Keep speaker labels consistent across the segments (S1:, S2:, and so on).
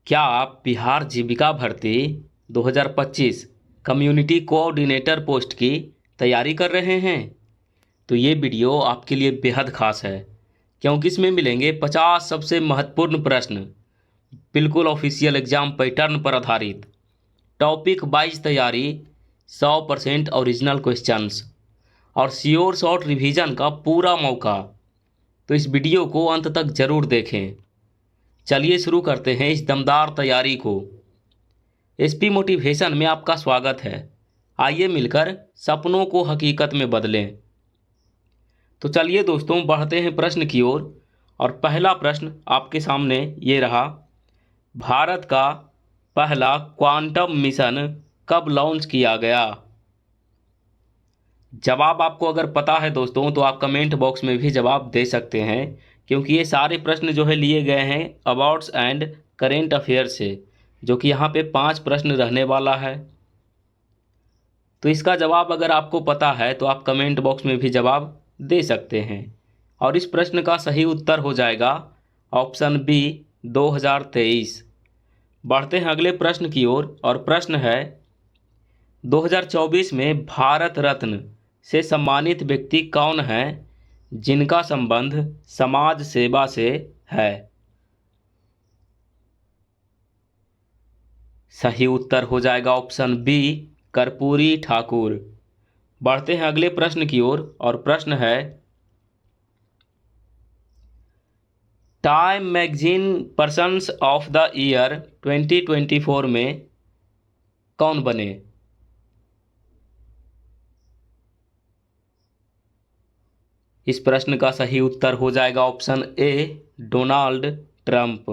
S1: क्या आप बिहार जीविका भर्ती 2025 कम्युनिटी कोऑर्डिनेटर पोस्ट की तैयारी कर रहे हैं? तो ये वीडियो आपके लिए बेहद खास है, क्योंकि इसमें मिलेंगे 50 सबसे महत्वपूर्ण प्रश्न, बिल्कुल ऑफिशियल एग्जाम पैटर्न पर आधारित, टॉपिक वाइज तैयारी, 100% ओरिजिनल क्वेश्चंस और श्योर शॉर्ट रिवीजन का पूरा मौका। तो इस वीडियो को अंत तक जरूर देखें। चलिए शुरू करते हैं इस दमदार तैयारी को। एसपी मोटिवेशन में आपका स्वागत है। आइए मिलकर सपनों को हकीकत में बदलें। तो चलिए दोस्तों, बढ़ते हैं प्रश्न की ओर। और पहला प्रश्न आपके सामने ये रहा। भारत का पहला क्वांटम मिशन कब लॉन्च किया गया? जवाब आपको अगर पता है दोस्तों, तो आप कमेंट बॉक्स में भी जवाब दे सकते हैं, क्योंकि ये सारे प्रश्न जो है लिए गए हैं अवार्ड्स एंड करेंट अफेयर से, जो कि यहाँ पे 5 प्रश्न रहने वाला है। तो इसका जवाब अगर आपको पता है तो आप कमेंट बॉक्स में भी जवाब दे सकते हैं। और इस प्रश्न का सही उत्तर हो जाएगा ऑप्शन बी, 2023। बढ़ते हैं अगले प्रश्न की ओर। और प्रश्न है, 2024 में भारत रत्न से सम्मानित व्यक्ति कौन है जिनका संबंध समाज सेवा से है? सही उत्तर हो जाएगा ऑप्शन बी, कर्पूरी ठाकुर। बढ़ते हैं अगले प्रश्न की ओर। और प्रश्न है, time magazine persons of the year 2024 में कौन बने? इस प्रश्न का सही उत्तर हो जाएगा ऑप्शन ए, डोनाल्ड ट्रंप।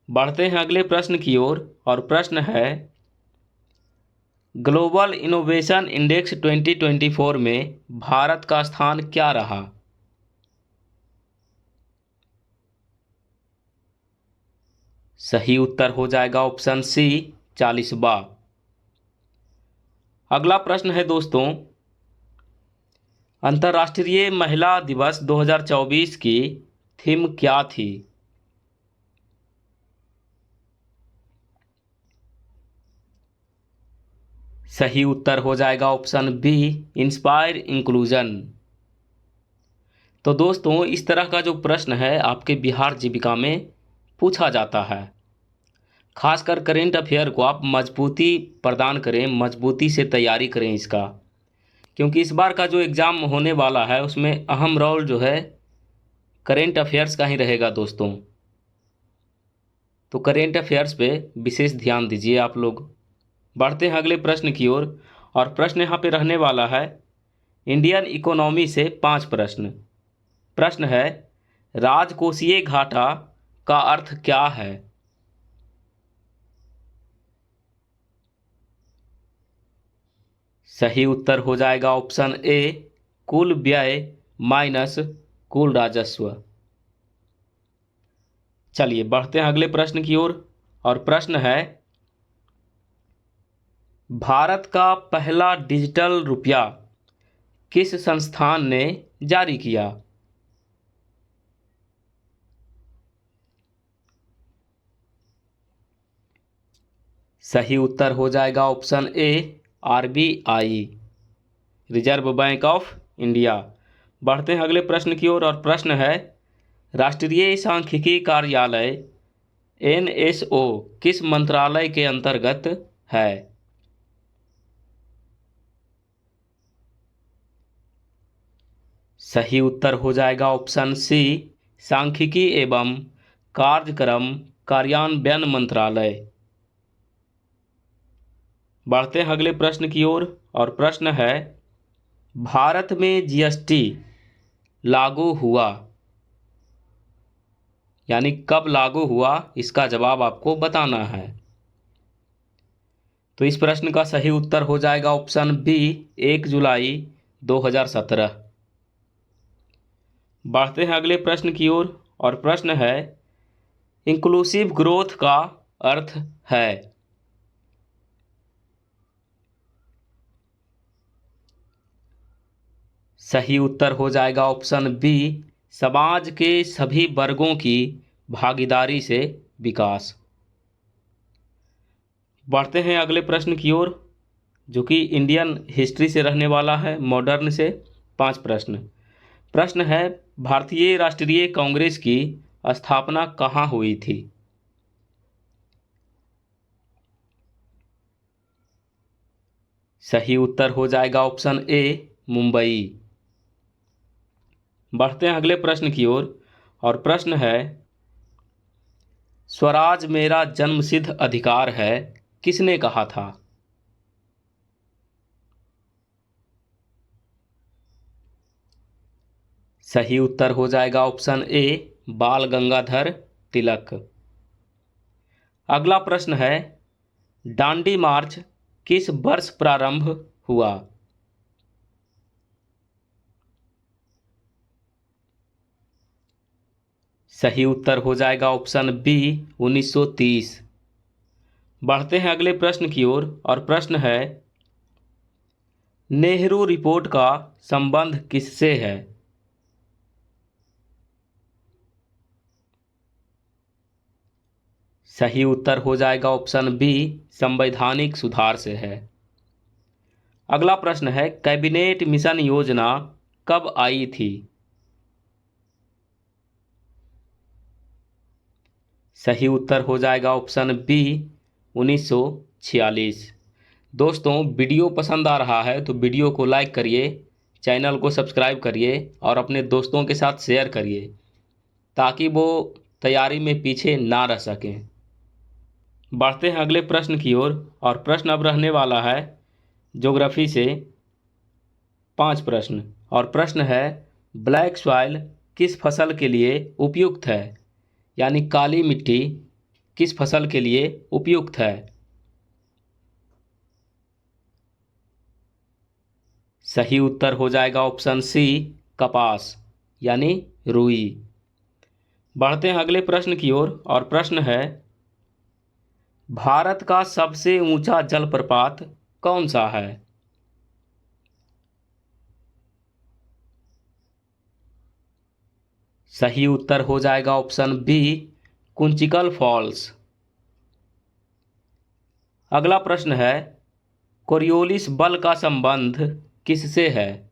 S1: बढ़ते हैं अगले प्रश्न की ओर। और प्रश्न है, ग्लोबल इनोवेशन इंडेक्स 2024 में भारत का स्थान क्या रहा? सही उत्तर हो जाएगा ऑप्शन सी, 40वां। अगला प्रश्न है दोस्तों, अंतर्राष्ट्रीय महिला दिवस 2024 की थीम क्या थी? सही उत्तर हो जाएगा ऑप्शन बी, इंस्पायर इंक्लूजन। तो दोस्तों, इस तरह का जो प्रश्न है आपके बिहार जीविका में पूछा जाता है। खासकर करेंट अफेयर को आप मजबूती प्रदान करें, मजबूती से तैयारी करें इसका, क्योंकि इस बार का जो एग्ज़ाम होने वाला है उसमें अहम रोल जो है करेंट अफेयर्स का ही रहेगा दोस्तों। तो करेंट अफेयर्स पे विशेष ध्यान दीजिए आप लोग। बढ़ते हैं अगले प्रश्न की ओर। और प्रश्न यहाँ पे रहने वाला है, इंडियन इकोनॉमी से 5 प्रश्न। प्रश्न है, राजकोषीय घाटा का अर्थ क्या है? सही उत्तर हो जाएगा ऑप्शन ए, कुल व्यय माइनस कुल राजस्व। चलिए बढ़ते हैं अगले प्रश्न की ओर। और प्रश्न है, भारत का पहला डिजिटल रुपया किस संस्थान ने जारी किया? सही उत्तर हो जाएगा option A, RBI, reserve bank of India. बढ़ते हैं अगले प्रश्न की ओर। और प्रश्न है, राष्ट्रीय सांख्यिकी कार्यालय एनएसओ किस मंत्रालय के अंतर्गत है? सही उत्तर हो जाएगा ऑप्शन सी, सांख्यिकी एवं कार्यक्रम कार्यान्वयन मंत्रालय। बढ़ते हैं अगले प्रश्न की ओर। और प्रश्न है, भारत में जीएसटी लागू हुआ, यानी कब लागू हुआ, इसका जवाब आपको बताना है। तो इस प्रश्न का सही उत्तर हो जाएगा ऑप्शन बी, 1 जुलाई 2017। बढ़ते हैं अगले प्रश्न की ओर। और प्रश्न है, इंक्लूसिव ग्रोथ का अर्थ है? सही उत्तर हो जाएगा ऑप्शन बी, समाज के सभी वर्गों की भागीदारी से विकास। बढ़ते हैं अगले प्रश्न की ओर, जो कि इंडियन हिस्ट्री से रहने वाला है, मॉडर्न से 5 प्रश्न। प्रश्न है, भारतीय राष्ट्रीय कांग्रेस की स्थापना कहाँ हुई थी? सही उत्तर हो जाएगा ऑप्शन ए, मुंबई। बढ़ते हैं अगले प्रश्न की ओर, और प्रश्न है, स्वराज मेरा जन्मसिद्ध अधिकार है, किसने कहा था? सही उत्तर हो जाएगा ऑप्शन ए, बाल गंगाधर तिलक। अगला प्रश्न है, दांडी मार्च किस वर्ष प्रारंभ हुआ? सही उत्तर हो जाएगा ऑप्शन बी, 1930। बढ़ते हैं अगले प्रश्न की ओर, और प्रश्न है, नेहरू रिपोर्ट का संबंध किससे है? सही उत्तर हो जाएगा ऑप्शन बी, संवैधानिक सुधार से है। अगला प्रश्न है, कैबिनेट मिशन योजना कब आई थी? सही उत्तर हो जाएगा ऑप्शन बी, 1946। दोस्तों, वीडियो पसंद आ रहा है तो वीडियो को लाइक करिए, चैनल को सब्सक्राइब करिए और अपने दोस्तों के साथ शेयर करिए, ताकि वो तैयारी में पीछे ना रह सकें। बढ़ते हैं अगले प्रश्न की ओर, और प्रश्न अब रहने वाला है ज्योग्राफी से 5 प्रश्न। और प्रश्न है, ब्लैक सॉइल किस फसल के लिए उपयुक्त है? यानी काली मिट्टी किस फसल के लिए उपयुक्त है? सही उत्तर हो जाएगा ऑप्शन सी, कपास यानी रुई। बढ़ते हैं अगले प्रश्न की ओर, और प्रश्न है, भारत का सबसे ऊंचा जलप्रपात कौन सा है? सही उत्तर हो जाएगा ऑप्शन बी, कुंचिकल फॉल्स। अगला प्रश्न है, कोरियोलिस बल का संबंध किससे है?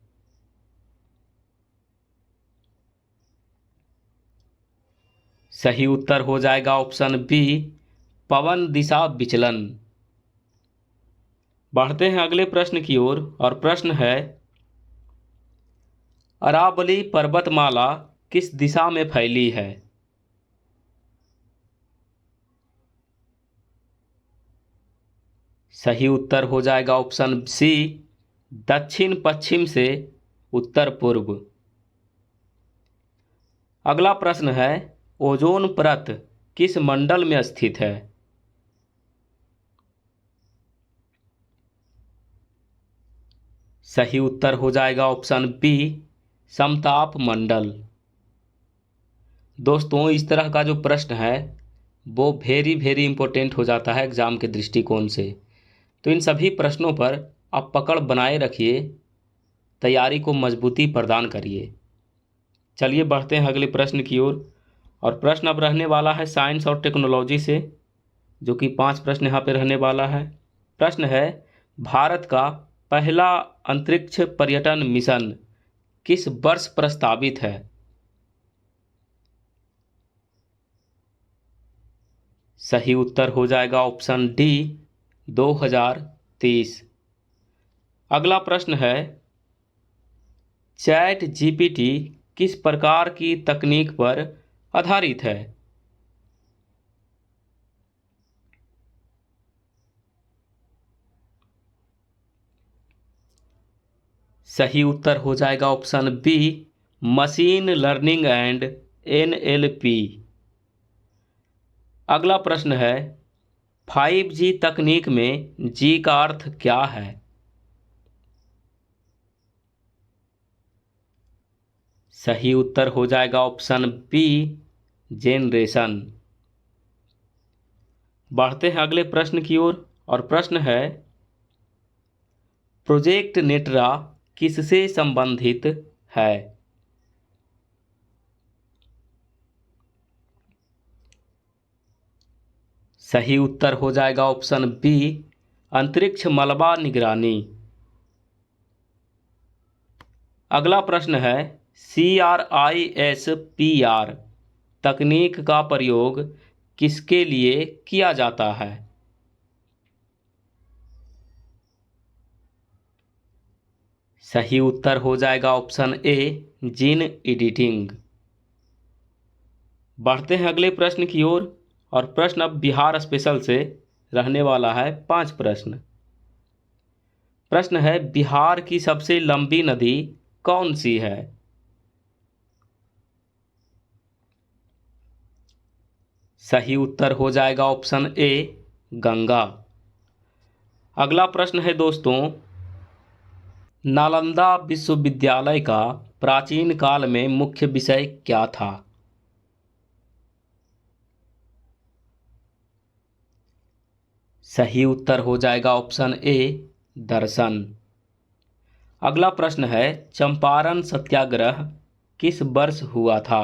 S1: सही उत्तर हो जाएगा ऑप्शन बी, पवन दिशा विचलन। बढ़ते हैं अगले प्रश्न की ओर, और प्रश्न है, अरावली पर्वतमाला किस दिशा में फैली है? सही उत्तर हो जाएगा ऑप्शन सी, दक्षिण पश्चिम से उत्तर पूर्व। अगला प्रश्न है, ओजोन परत किस मंडल में स्थित है? सही उत्तर हो जाएगा ऑप्शन बी, समताप मंडल। दोस्तों, इस तरह का जो प्रश्न है वो वेरी वेरी इंपॉर्टेंट हो जाता है एग्जाम के दृष्टिकोण से। तो इन सभी प्रश्नों पर आप पकड़ बनाए रखिए, तैयारी को मजबूती प्रदान करिए। चलिए बढ़ते हैं अगले प्रश्न की ओर, और प्रश्न अब रहने वाला है साइंस और टेक्नोलॉजी से, जो कि 5 प्रश्न यहाँ पे रहने वाला है। प्रश्न है, भारत का पहला अंतरिक्ष पर्यटन मिशन किस वर्ष प्रस्तावित है? सही उत्तर हो जाएगा ऑप्शन डी, 2030। अगला प्रश्न है, चैट जीपीटी किस प्रकार की तकनीक पर आधारित है? सही उत्तर हो जाएगा option B, machine learning and NLP. अगला प्रश्न है, 5G तकनीक में जी का अर्थ क्या है? सही उत्तर हो जाएगा ऑप्शन बी, जेनरेशन। बढ़ते हैं अगले प्रश्न की ओर, और प्रश्न है, प्रोजेक्ट नेटरा किससे संबंधित है? सही उत्तर हो जाएगा ऑप्शन बी, अंतरिक्ष मलबा निगरानी। अगला प्रश्न है, CRISPR तकनीक का प्रयोग किसके लिए किया जाता है? सही उत्तर हो जाएगा ऑप्शन ए, जीन एडिटिंग। बढ़ते हैं अगले प्रश्न की ओर, और प्रश्न अब बिहार स्पेशल से रहने वाला है 5 प्रश्न। प्रश्न है, बिहार की सबसे लंबी नदी कौन सी है? सही उत्तर हो जाएगा ऑप्शन ए, गंगा। अगला प्रश्न है दोस्तों, नालंदा विश्वविद्यालय का प्राचीन काल में मुख्य विषय क्या था? सही उत्तर हो जाएगा ऑप्शन ए, दर्शन। अगला प्रश्न है, चंपारण सत्याग्रह किस वर्ष हुआ था?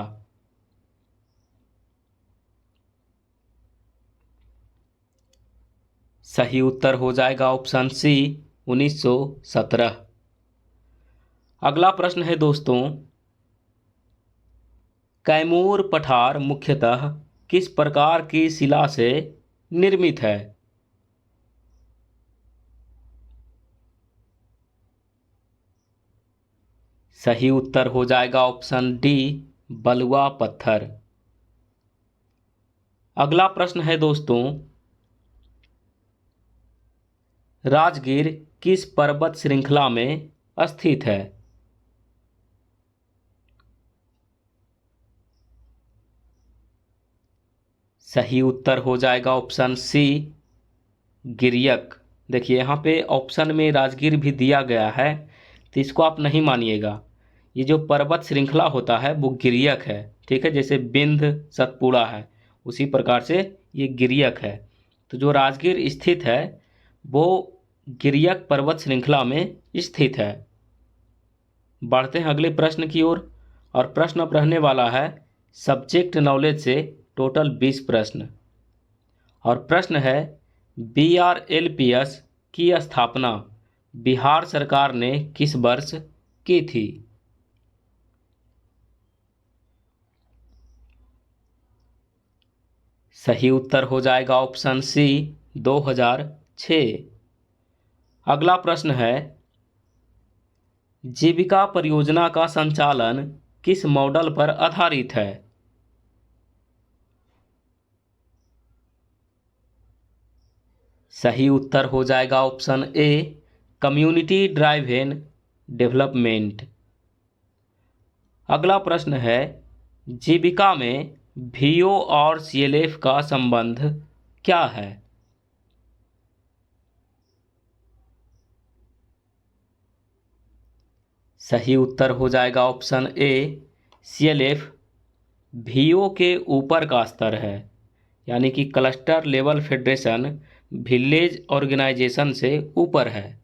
S1: सही उत्तर हो जाएगा ऑप्शन सी, 1917। अगला प्रश्न है दोस्तों, कैमूर पठार मुख्यतः किस प्रकार की शिला से निर्मित है? सही उत्तर हो जाएगा ऑप्शन डी, बलुआ पत्थर। अगला प्रश्न है दोस्तों, राजगीर किस पर्वत श्रृंखला में स्थित है? सही उत्तर हो जाएगा ऑप्शन सी, गिरियक। देखिए यहाँ पे ऑप्शन में राजगीर भी दिया गया है, तो इसको आप नहीं मानिएगा। ये जो पर्वत श्रृंखला होता है वो गिरियक है, ठीक है। जैसे बिंद सतपुड़ा है, उसी प्रकार से ये गिरियक है। तो जो राजगीर स्थित है वो गिरियक पर्वत श्रृंखला में स्थित है। बढ़ते हैं अगले प्रश्न की ओर, और प्रश्न अब रहने वाला है सब्जेक्ट नॉलेज से टोटल 20 प्रश्न। और प्रश्न है, BRLPS की स्थापना बिहार सरकार ने किस वर्ष की थी? सही उत्तर हो जाएगा ऑप्शन सी, 2006। अगला प्रश्न है, जीविका परियोजना का संचालन किस मॉडल पर आधारित है? सही उत्तर हो जाएगा option A, community driven development. अगला प्रश्न है, जीविका में VO और CLF का संबंध क्या है? सही उत्तर हो जाएगा ऑप्शन ए, CLF VO के ऊपर का स्तर है, यानी कि cluster level federation village organisation से ऊपर है।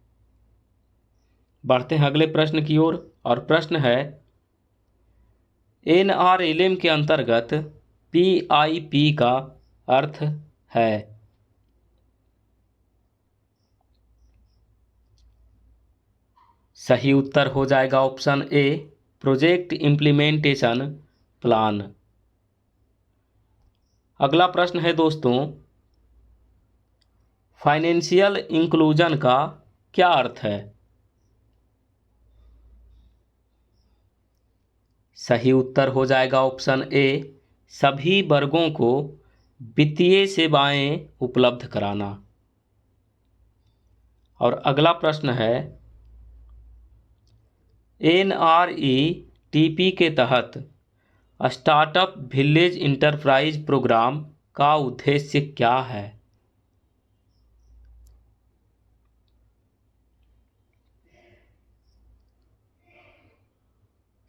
S1: बढ़ते हैं अगले प्रश्न की ओर, और प्रश्न है, NRLM के अंतर्गत PIP का अर्थ है? सही उत्तर हो जाएगा option A, project implementation plan. अगला प्रश्न है दोस्तों, फाइनेंशियल इंक्लूजन का क्या अर्थ है? सही उत्तर हो जाएगा ऑप्शन ए, सभी वर्गों को वित्तीय सेवाएं उपलब्ध कराना। और अगला प्रश्न है, NRETP के तहत स्टार्टअप विलेज इंटरप्राइज प्रोग्राम का उद्देश्य क्या है?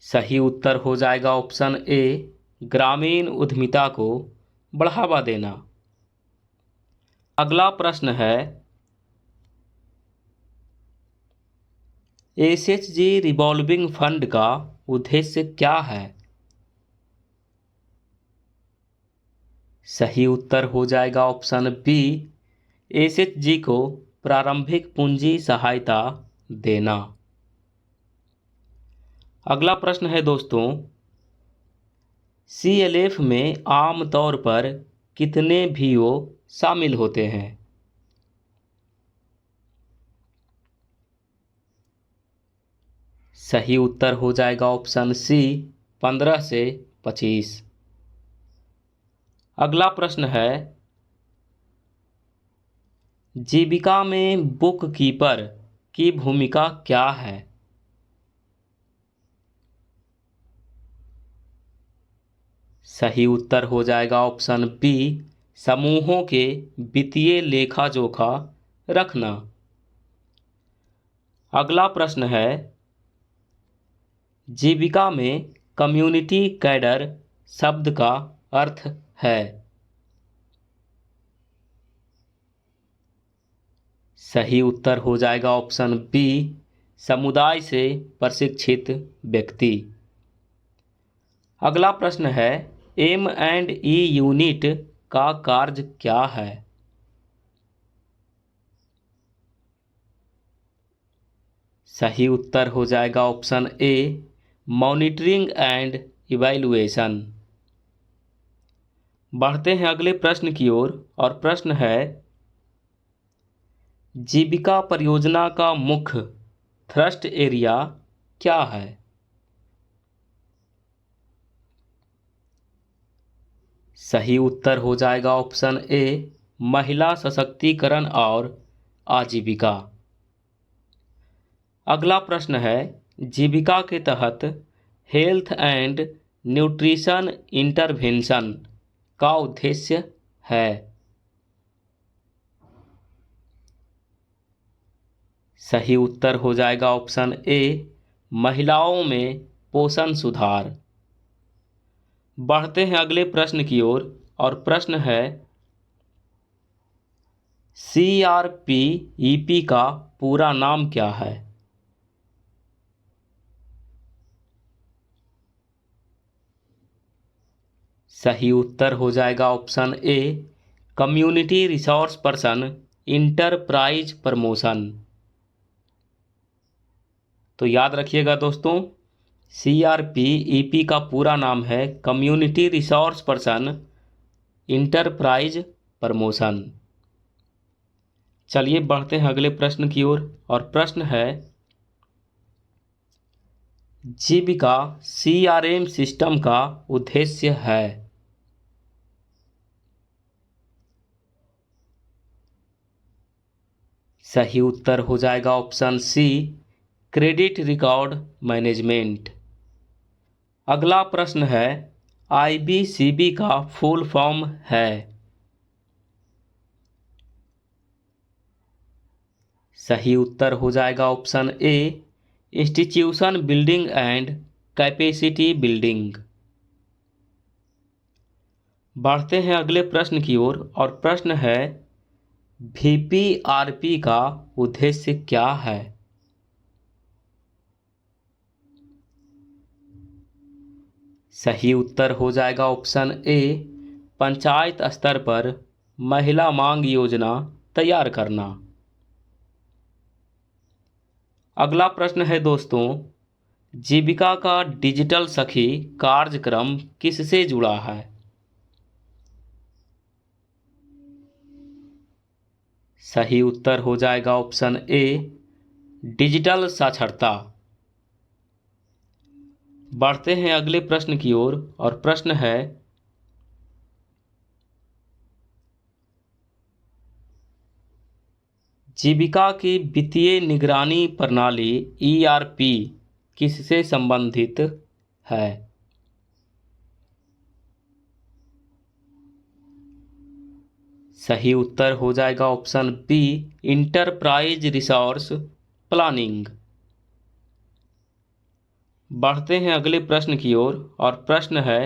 S1: सही उत्तर हो जाएगा ऑप्शन ए, ग्रामीण उद्यमिता को बढ़ावा देना। अगला प्रश्न है, SHG रिवॉल्विंग फंड का उद्देश्य क्या है? सही उत्तर हो जाएगा ऑप्शन बी, एसएचजी को प्रारंभिक पूंजी सहायता देना। अगला प्रश्न है दोस्तों, सीएलएफ में आमतौर पर कितने वीओ शामिल होते हैं? सही उत्तर हो जाएगा ऑप्शन सी, 15 से 25। अगला प्रश्न है, जीविका में बुक कीपर की भूमिका क्या है? सही उत्तर हो जाएगा ऑप्शन बी, समूहों के वित्तीय लेखा जोखा रखना। अगला प्रश्न है, जीविका में कम्युनिटी कैडर शब्द का अर्थ है? सही उत्तर हो जाएगा ऑप्शन बी, समुदाय से प्रशिक्षित व्यक्ति। अगला प्रश्न है, M&E यूनिट का कार्य क्या है? सही उत्तर हो जाएगा option A, monitoring and evaluation. बढ़ते हैं अगले प्रश्न की ओर और प्रश्न है, जीविका परियोजना का मुख्य थ्रस्ट एरिया क्या है? सही उत्तर हो जाएगा ऑप्शन ए, महिला सशक्तिकरण और आजीविका। अगला प्रश्न है, जीविका के तहत हेल्थ एंड न्यूट्रिशन इंटरवेंशन का उद्देश्य है? सही उत्तर हो जाएगा ऑप्शन ए, महिलाओं में पोषण सुधार। बढ़ते हैं अगले प्रश्न की ओर और प्रश्न है, CRPEP का पूरा नाम क्या है? सही उत्तर हो जाएगा option A, community resource person enterprise promotion. तो याद रखिएगा दोस्तों, CRPEP का पूरा नाम है community resource person enterprise promotion. चलिए बढ़ते हैं अगले प्रश्न की ओर और प्रश्न है, जीविका CRM सिस्टम का उद्देश्य है? सही उत्तर हो जाएगा option C, credit record management. अगला प्रश्न है, IBCB का फुल फॉर्म है? सही उत्तर हो जाएगा option A, institution building and capacity building. बढ़ते हैं अगले प्रश्न की ओर और प्रश्न है, VPRP का उद्देश्य क्या है? सही उत्तर हो जाएगा ऑप्शन ए, पंचायत स्तर पर महिला मांग योजना तैयार करना। अगला प्रश्न है दोस्तों, जीविका का डिजिटल सखी कार्यक्रम किससे जुड़ा है? सही उत्तर हो जाएगा ऑप्शन ए, डिजिटल साक्षरता। बढ़ते हैं अगले प्रश्न की ओर और प्रश्न है, जीविका की वित्तीय निगरानी प्रणाली ERP किससे संबंधित है? सही उत्तर हो जाएगा option B, enterprise resource planning. बढ़ते हैं अगले प्रश्न की ओर और प्रश्न है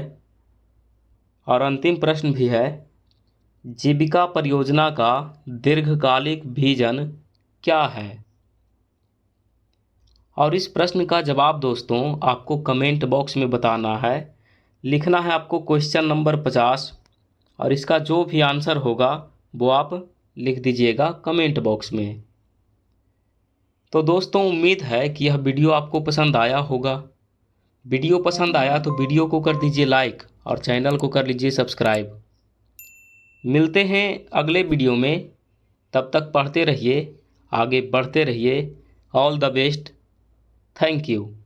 S1: और अंतिम प्रश्न भी है, जीविका परियोजना का दीर्घकालिक विजन क्या है? और इस प्रश्न का जवाब दोस्तों आपको कमेंट बॉक्स में बताना है। लिखना है आपको क्वेश्चन नंबर 50 और इसका जो भी आंसर होगा वो आप लिख दीजिएगा कमेंट बॉक्स में। तो दोस्तों, उम्मीद है कि यह वीडियो आपको पसंद आया होगा। वीडियो पसंद आया तो वीडियो को कर दीजिए लाइक और चैनल को कर लीजिए सब्सक्राइब। मिलते हैं अगले वीडियो में। तब तक पढ़ते रहिए, आगे बढ़ते रहिए। All the best. Thank you.